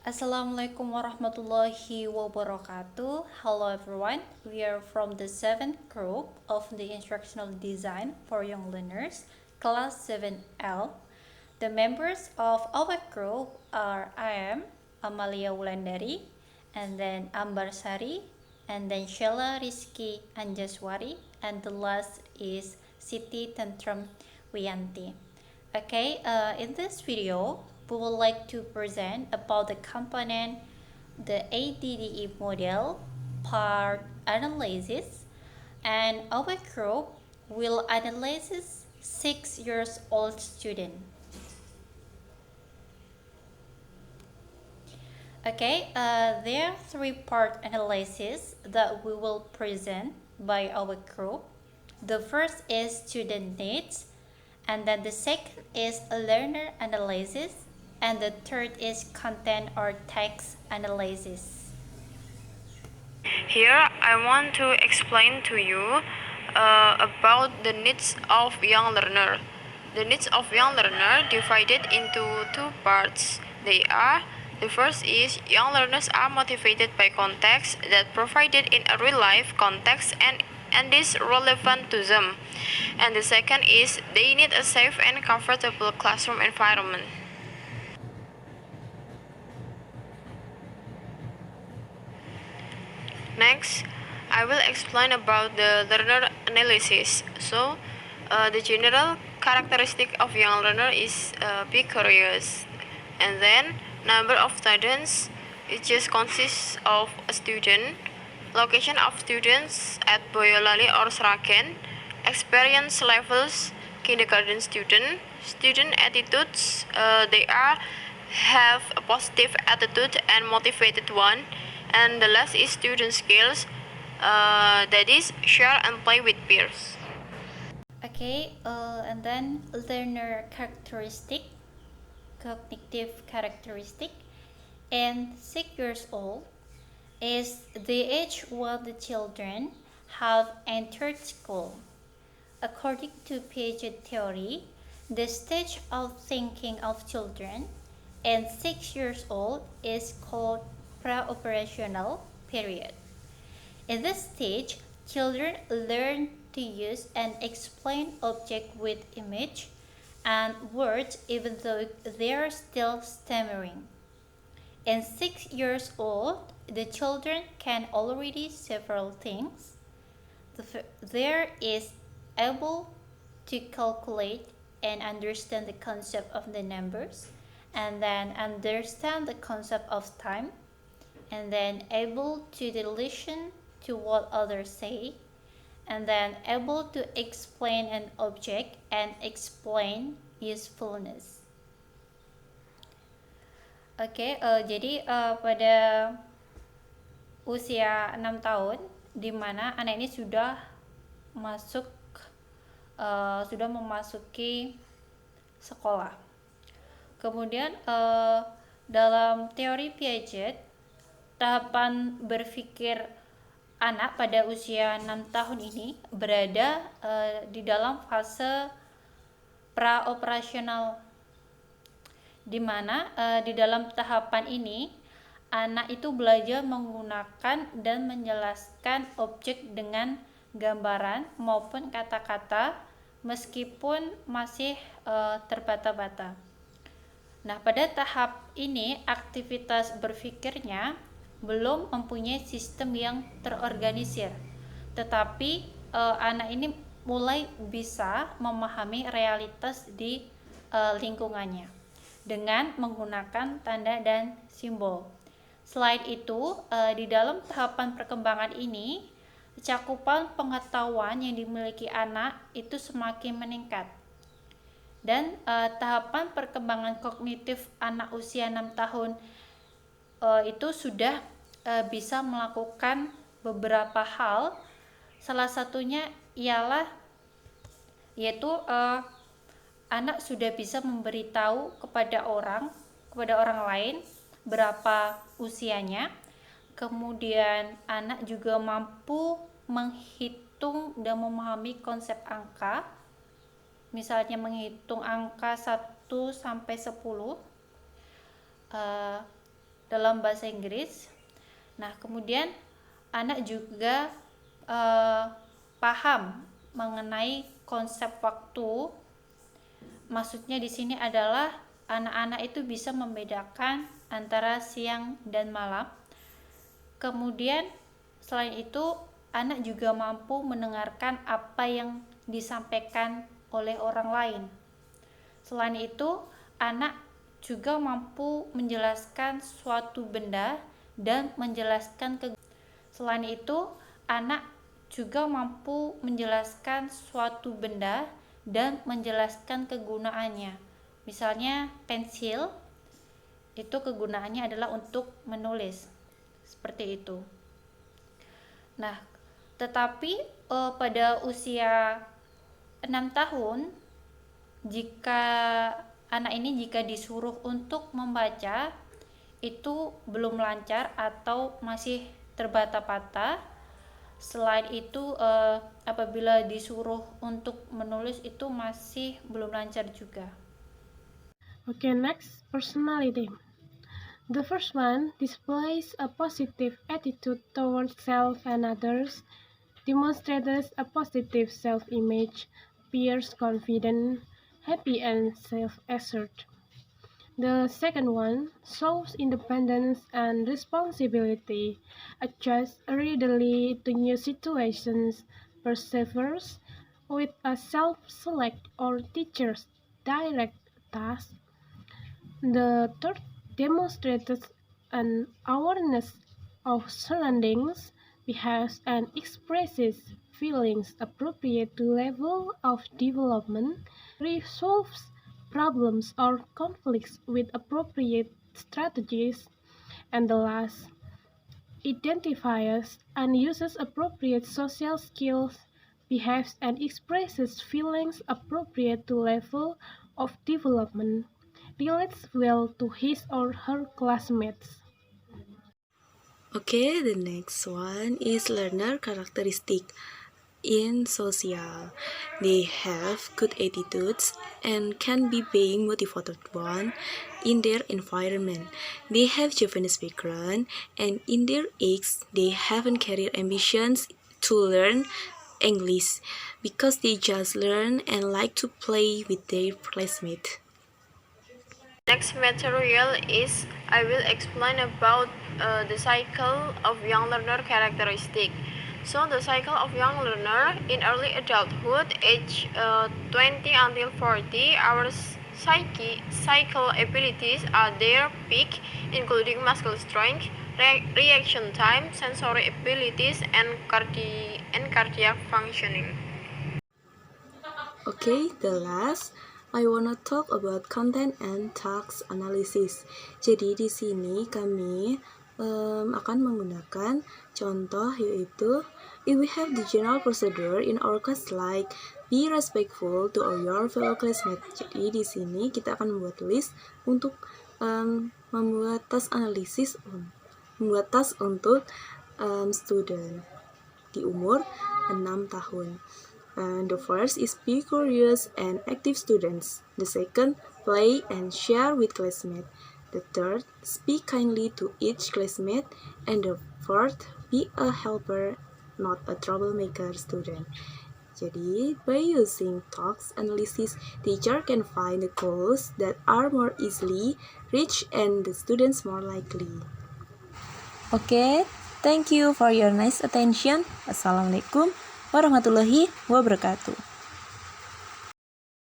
Assalamualaikum warahmatullahi wabarakatuh. Hello everyone. We are from the 7th group of the Instructional Design for Young Learners, Class 7L. The members of our group are I am Amalia Wulandari, and then Ambar Sari, and then Sheila Rizky Anjaswari, and the last is Siti Tantrum Wiyanti. Okay, in this video, we would like to present about the component, the ADDE model, part analysis, and our group will analyze 6 years old student. Okay, there are 3-part analysis that we will present by our group. The first is student needs, and then the second is learner analysis, and the third is content or text analysis. Here I want to explain to you about the needs of young learner. The needs of young learner divided into 2 parts. The first is young learners are motivated by context that provided in a real life context and is relevant to them. And the second is they need a safe and comfortable classroom environment. Next, I will explain about the learner analysis. So, the general characteristic of young learner is be curious, and then number of students it just consists of a student, location of students at Boyolali or Sragen, experience levels kindergarten student, student attitudes they are have a positive attitude and motivated one, and the last is student skills that is share and play with peers. Okay, and then learner characteristic, cognitive characteristic, and 6 years old is the age when the children have entered school. According to Piaget theory, the stage of thinking of children and 6 years old is called pre-operational period. In this stage, children learn to use and explain objects with image and words even though they are still stammering. In 6 years old, the children can already several things. There is able to calculate and understand the concept of the numbers, and then understand the concept of time, and then able to listen to what others say, and then able to explain an object and explain usefulness. Oke, jadi pada usia 6 tahun di mana anak ini sudah memasuki sekolah. Kemudian dalam teori Piaget, tahapan berpikir anak pada usia 6 tahun ini berada di dalam fase pra-operasional, di mana di dalam tahapan ini anak itu belajar menggunakan dan menjelaskan objek dengan gambaran maupun kata-kata meskipun masih terbata-bata. Nah, pada tahap ini aktivitas berpikirnya belum mempunyai sistem yang terorganisir, tetapi anak ini mulai bisa memahami realitas di lingkungannya dengan menggunakan tanda dan simbol. Selain itu, di dalam tahapan perkembangan ini, cakupan pengetahuan yang dimiliki anak itu semakin meningkat. Dan tahapan perkembangan kognitif anak usia 6 tahun itu sudah bisa melakukan beberapa hal. Salah satunya ialah anak sudah bisa memberitahu kepada orang lain berapa usianya. Kemudian anak juga mampu menghitung dan memahami konsep angka. Misalnya menghitung angka 1 sampai 10. dalam bahasa Inggris. Nah, kemudian anak juga paham mengenai konsep waktu. Maksudnya di sini adalah anak-anak itu bisa membedakan antara siang dan malam. Kemudian selain itu, anak juga mampu mendengarkan apa yang disampaikan oleh orang lain. Selain itu, anak juga mampu menjelaskan suatu benda dan menjelaskan Selain itu, anak juga mampu menjelaskan suatu benda dan menjelaskan kegunaannya. Misalnya pensil itu kegunaannya adalah untuk menulis. Seperti itu. Nah, tetapi pada usia 6 tahun, jika anak ini disuruh untuk membaca, itu belum lancar atau masih terbata-bata. Selain itu, apabila disuruh untuk menulis itu masih belum lancar juga. Okay, next, personality. The first one displays a positive attitude towards self and others, demonstrates a positive self-image, appears confident, happy and self-assured. The second one shows independence and responsibility, adjusts readily to new situations, perseveres with a self-select or teacher's direct task. The third demonstrates an awareness of surroundings, behaves and expresses feelings appropriate to level of development, resolves problems or conflicts with appropriate strategies, and the last identifies and uses appropriate social skills, behaves and expresses feelings appropriate to level of development, relates well to his or her classmates. Okay, the next one is learner characteristic. In social, they have good attitudes and can be being motivated one in their environment. They have Japanese background and in their age they haven't career ambitions to learn English because they just learn and like to play with their classmates. Next material is I will explain about the cycle of young learner characteristic. So the cycle of young learner in early adulthood, age 20 until 40, our cycle abilities are their peak, including muscle strength, reaction time, sensory abilities, and cardiac functioning. Okay, the last I wanna talk about content and task analysis. Jadi di sini kami akan menggunakan contoh, yaitu if we have the general procedure in our class like be respectful to your fellow classmates. Jadi di sini kita akan membuat list untuk membuat task analisis, membuat task untuk student di umur 6 tahun. And the first is be curious and active students. The second, play and share with classmates. The third, speak kindly to each classmate. And the fourth, be a helper, not a troublemaker student. Jadi, by using task analysis, teacher can find the goals that are more easily reached and the students more likely. Okay, thank you for your nice attention. Assalamualaikum warahmatullahi wabarakatuh.